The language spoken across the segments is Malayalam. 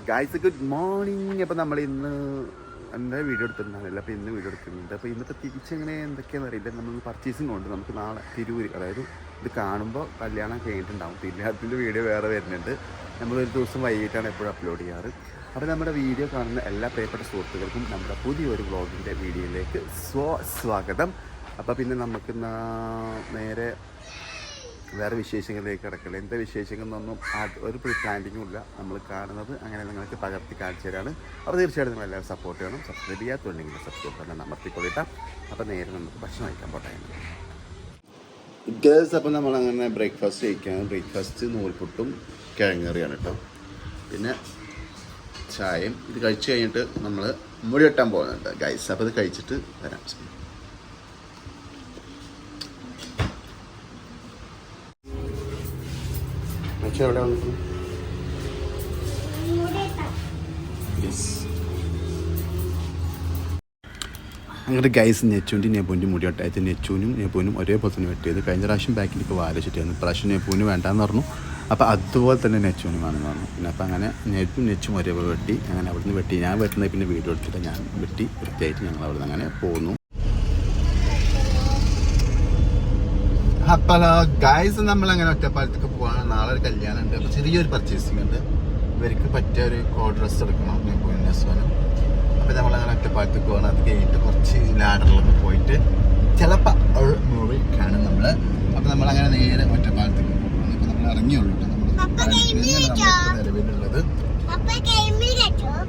Guys good morning. അപ്പോൾ നമ്മൾ ഇന്ന് എന്താ വീഡിയോ എടുത്തിട്ടുണ്ടാവില്ല, അപ്പോൾ ഇന്ന് വീഡിയോ എടുക്കുന്നുണ്ട്. അപ്പോൾ ഇന്നത്തെ തിരിച്ചെങ്ങനെ എന്തൊക്കെയാണെന്ന് അറിയില്ല. നമ്മൾ പർച്ചേസിങ് കൊണ്ട് നമുക്ക് നാളെ തിരൂര്, അതായത് ഇത് കാണുമ്പോൾ കല്യാണം കഴിഞ്ഞിട്ടുണ്ടാവും, പിന്നെ അതിൻ്റെ വീഡിയോ വേറെ വരുന്നുണ്ട്. നമ്മളൊരു ദിവസം വൈകിട്ടാണ് എപ്പോഴും അപ്ലോഡ് ചെയ്യാറ്. അപ്പോൾ നമ്മുടെ വീഡിയോ കാണുന്ന എല്ലാ പ്രിയപ്പെട്ട സുഹൃത്തുക്കൾക്കും നമ്മുടെ പുതിയൊരു വ്ളോഗിൻ്റെ വീഡിയോയിലേക്ക് സ്വാഗതം. അപ്പോൾ പിന്നെ നമുക്ക് നേരെ വേറെ വിശേഷങ്ങളിലേക്ക് കിടക്കില്ല. എന്താ വിശേഷങ്ങൾ എന്നൊന്നും ഒരു പ്ലാനിങ്ങും ഇല്ല. നമ്മൾ കാണുന്നത് അങ്ങനെ നിങ്ങൾക്ക് പകർത്തി കാണിച്ചു തരാണ്. അപ്പോൾ തീർച്ചയായിട്ടും നിങ്ങൾ എല്ലാവരും സപ്പോർട്ട് ചെയ്യണം. സബ്സ്ക്രൈബ് ചെയ്യാത്തുണ്ടെങ്കിൽ സബ്സ്ക്രൈബ് തന്നെ അമർത്തിക്കൊള്ളിട്ടാം. അപ്പോൾ നേരെ നമുക്ക് ഭക്ഷണം കഴിക്കാൻ പോട്ടെ. ഗേൾസ്, അപ്പോൾ നമ്മളങ്ങനെ ബ്രേക്ക്ഫാസ്റ്റ് കഴിക്കുകയാണ്. ബ്രേക്ക്ഫാസ്റ്റ് നൂൽപുട്ടും കിഴങ്ങറിയാണ് കേട്ടോ. പിന്നെ ചായയും. ഇത് കഴിച്ച് കഴിഞ്ഞിട്ട് നമ്മൾ മുടി വെട്ടാൻ പോകുന്നുണ്ട് ഗൈസ്. അപ്പോൾ ഇത് കഴിച്ചിട്ട് വരാം. എവിടെ വന്നിട്ട് അങ്ങനെ ഗൈസ് നെച്ചുവിൻ്റെ നെബുവിൻ്റെ മുടി വെട്ടായത്. നെച്ചുവിനും നെബുവിനും ഒരേപോലെ തന്നെ വെട്ടിയത്. കഴിഞ്ഞ പ്രാവശ്യം ബാക്കിൽ ഇപ്പോൾ വാലിച്ചിട്ടായിരുന്നു. ഇപ്രാവശ്യം നെബുവിന് വേണ്ടാന്ന് പറഞ്ഞു. അപ്പോൾ അതുപോലെ തന്നെ നെച്ചുവിനും വേണമെന്ന് പറഞ്ഞു. പിന്നെ അപ്പോൾ അങ്ങനെ നെച്ചും ഒരേപോലെ വെട്ടി. അങ്ങനെ അവിടെ നിന്ന് വെട്ടി. ഞാൻ വെട്ടുന്നത് പിന്നെ വീഡിയോ എടുത്തിട്ട് ഞാൻ വെട്ടി വൃത്തിയായിട്ട് ഞങ്ങൾ അവിടെ നിന്ന് അങ്ങനെ പോകുന്നു. അപ്പോൾ ഗൈസ് നമ്മളങ്ങനെ ഒറ്റപ്പാലത്തേക്ക് പോകാണ്. നാളെ ഒരു കല്യാണം ഉണ്ട്. അപ്പോൾ ചെറിയൊരു പർച്ചേസിങ് ഉണ്ട്. ഇവർക്ക് പറ്റിയ ഒരു കോഡ് ഡ്രസ്സ് എടുക്കണം നെസ്വനും. അപ്പോൾ നമ്മളങ്ങനെ ഒറ്റപ്പാലത്തേക്ക് പോകണം. അത് കഴിഞ്ഞിട്ട് കുറച്ച് ലാഡറിലൊക്കെ പോയിട്ട് ചിലപ്പോൾ ഒരു മൂവി കാണും നമ്മൾ. അപ്പോൾ നമ്മളങ്ങനെ നേരെ ഒറ്റപ്പാലത്തേക്ക് പോകും. ഇപ്പോൾ നമ്മൾ ഇറങ്ങിയുള്ളൂ കേട്ടോ. നമ്മൾ നിലവിലുള്ളത്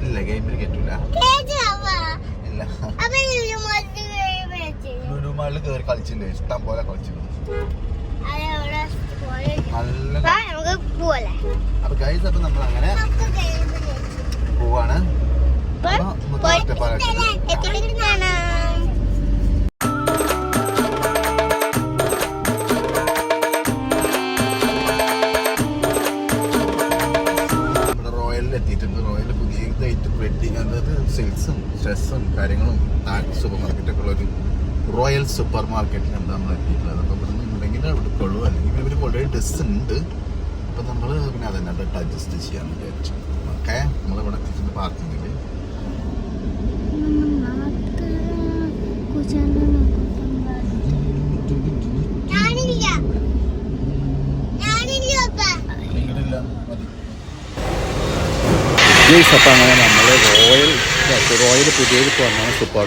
ഇല്ല, ഗെയിമിൽ കയറ്റൂല. ഇല്ല, ലുലുമാളിൽ കയറി കളിച്ചില്ലേ, ഇഷ്ടം പോലെ കളിച്ചിട്ടുണ്ട്. അപ്പൊ ഗൈസ്, അപ്പൊ നമ്മൾ അങ്ങനെ പോവാണ്. റോയലിൽ എത്തിയിട്ടുണ്ട്. റോയലിൽ പുതിയതായിട്ട് വെഡിങ്, അതായത് സെയിൽസും സ്ട്രെസ്സും കാര്യങ്ങളും സൂപ്പർ മാർക്കറ്റൊക്കെ ഉള്ളൊരു റോയൽ സൂപ്പർ മാർക്കറ്റിലാണ് നമ്മൾ എത്തിയിട്ടുള്ളത്. അപ്പോൾ ഇവിടെ നിന്ന് ഉണ്ടെങ്കിൽ എടുക്കുള്ളൂ, അല്ലെങ്കിൽ ഇവർ ഓൾറെഡി ഡ്രസ്സ് ഉണ്ട്. അപ്പോൾ നമ്മൾ പിന്നെ അതന്നെ അഡ്ജസ്റ്റ് ചെയ്യാമെന്ന് വിചാരിച്ചു. ഓക്കെ, നമ്മളിവിടെ എത്തിയിട്ടുണ്ട് പാർക്കിങ്ങിൽ. അപ്പോൾ അങ്ങനെ നമ്മൾ റോയൽ പുതിയത് വന്നാണ് സൂപ്പർ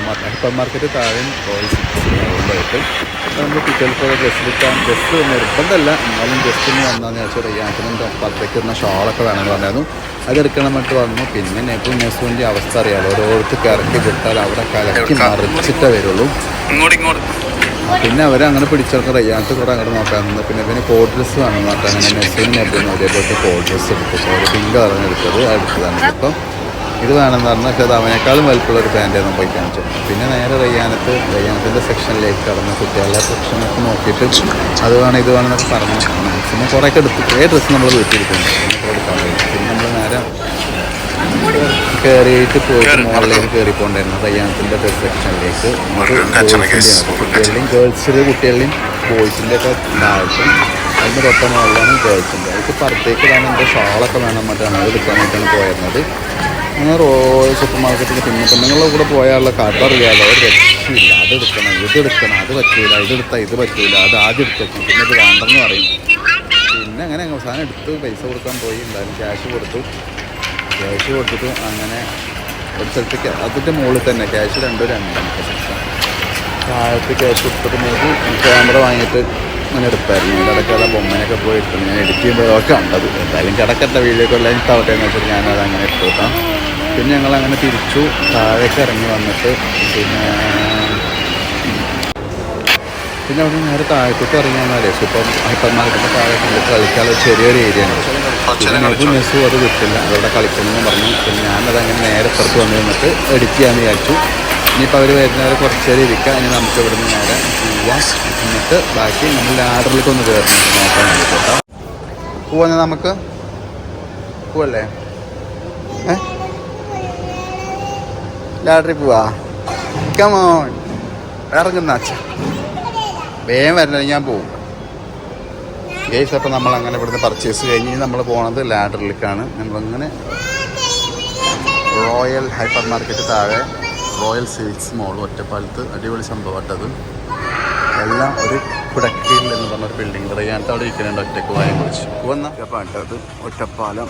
മാർക്കറ്റ് താഴെ റോയൽ സിക്സിനായിട്ട്. അപ്പോൾ നമ്മൾ കുട്ടികൾക്ക് ഡ്രസ്സ് നിർബന്ധമല്ല, എന്നാലും ജസ്റ്റ് ഒന്ന് വന്നാന്ന് വെച്ചാൽ റയ്യാനത്തിനും പുറത്തേക്ക് വരുന്ന ഷോളൊക്കെ വേണമെന്ന് പറഞ്ഞായിരുന്നു. അതെടുക്കണം എന്നിട്ട് വന്നു. പിന്നെ നെസുവിൻ്റെ അവസ്ഥ അറിയാമല്ലോ, ഓരോരുത്തർക്ക് ഇറക്കി വിട്ടാൽ അവിടെ കലക്കി മറിച്ചിട്ടേ വരുള്ളൂ. പിന്നെ അവരങ്ങനെ പിടിച്ചെടുത്ത് റയ്യാനത്ത് കൂടെ അങ്ങോട്ട് നോക്കാൻ നിന്ന്. പിന്നെ പിന്നെ കോഡ് ഡ്രസ്സ് വേണമെന്ന് പറഞ്ഞാൽ അങ്ങനെ നെസുവിന് നെബുവിന് ഒരേപോലത്തെ കോഡ് ഡ്രസ്സ് എടുത്തു. ഒരു പിങ്ക് കളറിന് എടുത്തത് അടുത്തതാണ്. ഇപ്പം ഇത് വേണമെന്ന് പറഞ്ഞാൽ പക്ഷേ അത് അവനേക്കാളും വലുപ്പമുള്ളൊരു പാൻറ്റായിരുന്നു പോയി കാണിച്ചു. പിന്നെ നേരെ റയ്യാനത്തിൻ്റെ സെക്ഷനിലേക്ക് കടന്ന് കുട്ടികളുടെ സെക്ഷനൊക്കെ നോക്കിയിട്ട് അത് വേണം ഇത് വേണമെന്നൊക്കെ പറഞ്ഞു. മാക്സിമം കുറേയൊക്കെ എടുത്തു. ഡ്രസ്സ് നമ്മൾ വീട്ടിലിരിക്കുന്നുണ്ട്, എടുക്കാൻ കഴിയും. പിന്നെ നമ്മൾ നേരെ കയറിയിട്ട് പോയിട്ട് മുകളിലേക്ക് കയറി പോകണ്ടായിരുന്നു റയ്യാനത്തിൻ്റെ സെക്ഷനിലേക്ക്. കുട്ടികളുടെയും കുട്ടികളുടെയും ബോയ്സിൻ്റെ ഒക്കെ താഴത്തും അതിൻ്റെ തൊട്ട മുകളിലാണ് ഗേൾസിൻ്റെ. അതിക്ക് പുറത്തേക്ക് വേണം എൻ്റെ ഷോളൊക്കെ വേണം മറ്റാണ് അത് എടുക്കാൻ വേണ്ടിയിട്ടാണ് പോയിരുന്നത്. അങ്ങനെ റോയൽ സൂപ്പർ മാർക്കറ്റിൽ പിന്നെ പെണ്ണുങ്ങളുടെ കൂടെ പോയാലുള്ള കടറിയാലോ, ഒരു രക്ഷയില്ല. അതെടുക്കണം, ഇതെടുക്കണം, അത് പറ്റൂല, ഇതെടുത്താൽ ഇത് പറ്റൂല, അത് ആദ്യം എടുത്തേക്കും, പിന്നെ ഇത് വേണ്ടെന്ന് പറയും. പിന്നെ അങ്ങനെ അവസാനം എടുത്ത് പൈസ കൊടുക്കാൻ പോയി. എന്തായാലും ക്യാഷ് കൊടുത്തിട്ട് അങ്ങനെ ഒരു സ്ഥലത്തേക്ക് അതിൻ്റെ മുകളിൽ തന്നെ ക്യാഷ് രണ്ടാമത്തെ സെക്ഷൻ താഴത്ത് ക്യാഷ് കൊടുത്തിട്ട് നോക്കി ക്യാമറ വാങ്ങിയിട്ട് അങ്ങനെ എടുത്തായിരുന്നു. ഇടയ്ക്കുള്ള ബൊമ്മനൊക്കെ പോയി ഇട്ടു. ഞാൻ എഡിറ്റ് ചെയ്യുമ്പോഴൊക്കെ ഉണ്ടത്. എന്തായാലും കിടക്കട്ട വീഡിയോക്ക് എല്ലാം ഇട്ടാവട്ടെ എന്ന് വെച്ചിട്ട് ഞാനത് അങ്ങനെ ഇട്ടുകൊട്ടാം. പിന്നെ ഞങ്ങളങ്ങനെ തിരിച്ചു താഴേക്ക് ഇറങ്ങി വന്നിട്ട് പിന്നെ അവിടെ നേരെ താഴത്തേക്ക് ഇറങ്ങിയാൽ സൂപ്പർ മാർക്കറ്റിൻ്റെ താഴേക്ക് കളിക്കാനുള്ള ചെറിയൊരു ഏരിയയാണ്. പിന്നെ നെസ്സും അത് കിട്ടില്ല, അതവിടെ കളിക്കണമെന്ന് പറഞ്ഞു. പിന്നെ ഞാനതങ്ങനെ നേരെ പുറത്ത് വന്ന് നിന്നിട്ട് എഡിറ്റ് ചെയ്യാമെന്ന് വിചാരിച്ചു. ഇനിയിപ്പോൾ അവർ വരുന്നവരെ കുറച്ച് നേരം ഇരിക്കാം. ഇനി നമുക്ക് ഇവിടെ നിന്ന് നേരെ പോവാം. എന്നിട്ട് ബാക്കി നമ്മൾ ലാഡറിലേക്ക് ഒന്ന് കയറണം നോക്കാൻ വേണ്ടിയിട്ട് കേട്ടോ. പോവാ, നമുക്ക് പോവല്ലേ? ലാഡറിൽ പോവാ. കമോൺ, ഇറങ്ങുന്ന അച്ഛ വേഗം വരണേ, ഞാൻ പോവും. ഗൈസ്, അപ്പോൾ നമ്മളങ്ങനെ ഇവിടുന്ന് പർച്ചേസ് കഴിഞ്ഞ് നമ്മൾ പോണത് ലാഡറിലേക്കാണ്. നമ്മളങ്ങനെ റോയൽ ഹൈപ്പർ മാർക്കറ്റ് താഴെ റോയൽ സിൽക്സ് മോൾ ഒറ്റപ്പാലത്ത് അടിപൊളി സംഭവമായിട്ടത്. എല്ലാം ഒരു കുടക്കീൽ എന്ന് പറഞ്ഞൊരു ബിൽഡിംഗ് റയ്യാനത്ത് അവിടെ ഇരിക്കുന്നുണ്ട്. ഒറ്റക്ക് വായം കുറിച്ച് വന്നത് ഒറ്റപ്പാലം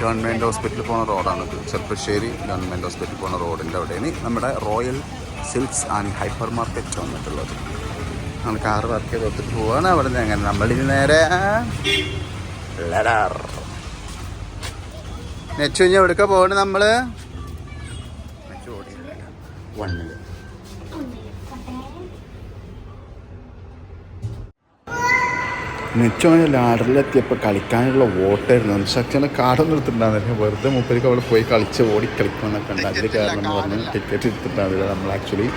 ഗവൺമെൻറ് ഹോസ്പിറ്റലിൽ പോകുന്ന റോഡാണിത്. ചെറുപ്പശ്ശേരി ഗവൺമെൻറ് ഹോസ്പിറ്റലിൽ പോകുന്ന റോഡിൻ്റെ അവിടെയാണ് നമ്മുടെ royal silks and hyper market വന്നിട്ടുള്ളത്. നമ്മൾ കാറ് വർക്ക് ചെയ്ത് ഒത്തിട്ട് പോവാണ്. അവിടെ നിന്ന് അങ്ങനെ നമ്മളിന് നേരെ ലഡാർ നെച്ചു കഴിഞ്ഞാൽ എവിടേക്കാ പോകണേ നമ്മൾ? വണ്ണില് നെച്ചോനെ ലാഡറിലെത്തിയപ്പോൾ കളിക്കാനുള്ള വോട്ടായിരുന്നു. ഇൻസ്ട്രക്ഷന് കാർഡൊന്നും എടുത്തിട്ടുണ്ടായിരുന്നില്ല. വെറുതെ മൂപ്പർക്ക് അവിടെ പോയി കളിച്ച് ഓടി കളിക്കുമെന്നൊക്കെ ഉണ്ട്. അതിൽ കാരണം എന്ന് പറഞ്ഞ് ടിക്കറ്റ് എടുത്തിട്ടുണ്ടായിരുന്നില്ല. നമ്മൾ ആക്ച്വലി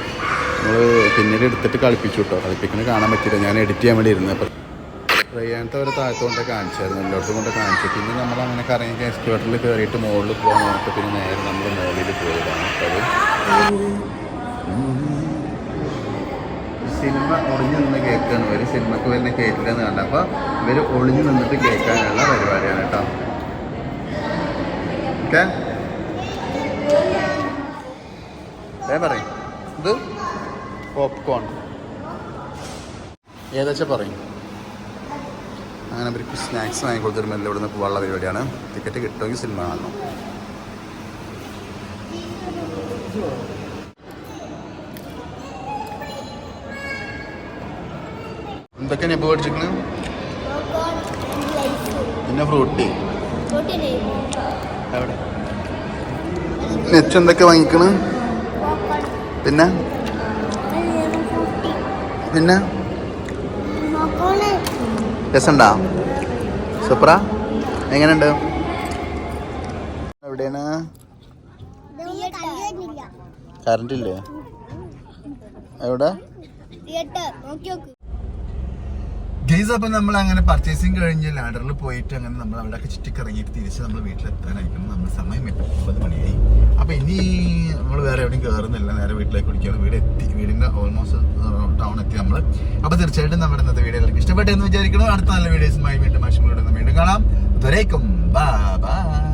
പിന്നീട് എടുത്തിട്ട് കളിപ്പിച്ചു കേട്ടോ. കളിപ്പിക്കുന്നത് കാണാൻ പറ്റില്ല. ഞാൻ എഡിറ്റ് ചെയ്യാൻ വേണ്ടി ഇരുന്നത്. അപ്പോൾ റയ്യാനത്തെ ഒരു താഴത്തോണ്ട് കാണിച്ചായിരുന്നു, എല്ലായിടത്തും കൊണ്ട് കാണിച്ചു. പിന്നെ നമ്മൾ അങ്ങനെ കറങ്ങി എക്സ്കേറ്ററിൽ കയറിയിട്ട് മുകളിൽ പോകാൻ നോക്കി പിന്നെ നേരെ നമ്മൾ മുകളിൽ പോയതാണ്. അപ്പോൾ സിനിമ ഒളിഞ്ഞു നിന്ന് കേൾക്കുകയാണ്. ഇവർ സിനിമക്ക് വരുന്ന കേട്ടില്ലെന്ന് കണ്ടപ്പോൾ ഇവർ ഒളിഞ്ഞു നിന്നിട്ട് കേൾക്കാനുള്ള പരിപാടിയാണ് കേട്ടോ. ഓക്കെ പറയും ഇത് പോപ്കോൺ ഏതാച്ചാ പറയും. അങ്ങനെ അവർക്ക് സ്നാക്സ് വാങ്ങിക്കൊടുത്തൊരു മെല്ലെ ഇവിടെ നിന്ന് പോകാനുള്ള പരിപാടിയാണ്. ടിക്കറ്റ് കിട്ടുമെങ്കിൽ സിനിമ കാണണം. എന്തൊക്കെ നെബ് മേടിച്ചിരിക്കണ്? പിന്നെ ഫ്രൂട്ടി എവിടെ നെച്ച് എന്തൊക്കെ വാങ്ങിക്കണ്? പിന്നെ പിന്നെ രസമുണ്ടാ? സൂപ്പറാ? എങ്ങനെയുണ്ട്? എവിടെയാണ്? കറണ്ട് ഇല്ലേ? എവിടെ ഗെയ്സ്? അപ്പം നമ്മൾ അങ്ങനെ പർച്ചേസിങ് കഴിഞ്ഞ് ലാഡറിൽ പോയിട്ട് അങ്ങനെ നമ്മൾ അവിടെയൊക്കെ ചുറ്റിക്കറങ്ങിയിട്ട് തിരിച്ച് നമ്മൾ വീട്ടിലെത്താനായിരിക്കണം. നമ്മൾ സമയം 9 മണിയായി. അപ്പം ഇനി നമ്മൾ വേറെ എവിടെയും കയറുന്നില്ല, നേരെ വീട്ടിലേക്ക് കുടിക്കുകയാണ്. വീടിൻ്റെ ഓൾമോസ്റ്റ് ടൗൺ എത്തി നമ്മൾ. അപ്പോൾ തീർച്ചയായിട്ടും നമ്മുടെ ഇന്നത്തെ വീഡിയോ എല്ലാവർക്കും ഇഷ്ടപ്പെട്ടെന്ന് വിചാരിക്കണം. അടുത്ത നല്ല വീഡിയോസുമായി വീണ്ടും കാണാം. Bye bye.